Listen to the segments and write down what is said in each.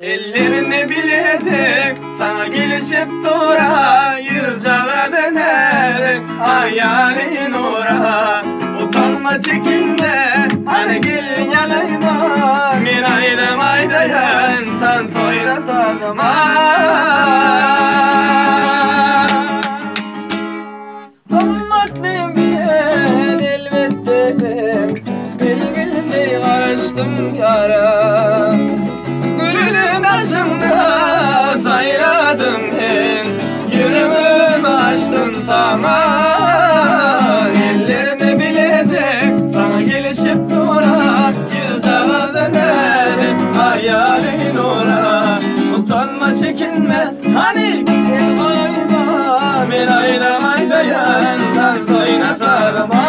Ellerini bilezik sana gelişip dura, yüzcağa döner hayalin ora. Utanma çekinme hani gelin yanayma, min aylım aydayan tan soyra sağlama. Ummatlıyım ben elbette, bilgilini karıştım yara. Gülünün başımda sayradım ben, yürümümü açtım sana. Ellerini bilezik sana gelişip dura, yüzcağa dönerim hayalin ora. Utanma çekinme hani gel olayma, min aylamayı dayan tarzoyna sağlama.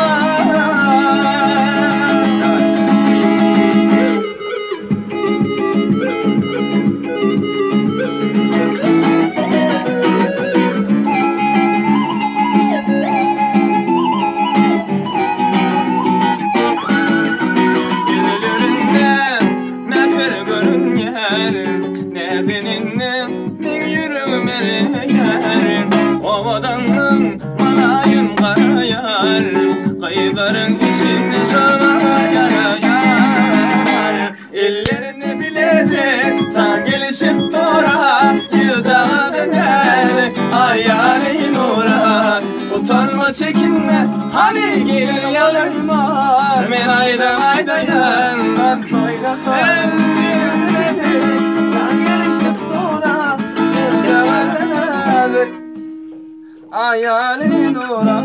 Ovadanın manayım karayar, kayıkların içinde sorma yarayar. Ellerini bilezik sana gelişip dura, yüzcağa döner hayalin ora. Utanma çekinme hani gelin yanayma, men aydan aydayan ben soyla soyla. Ellerini bilezik sana gelişip dura, yüzcağa döner hayalin ora.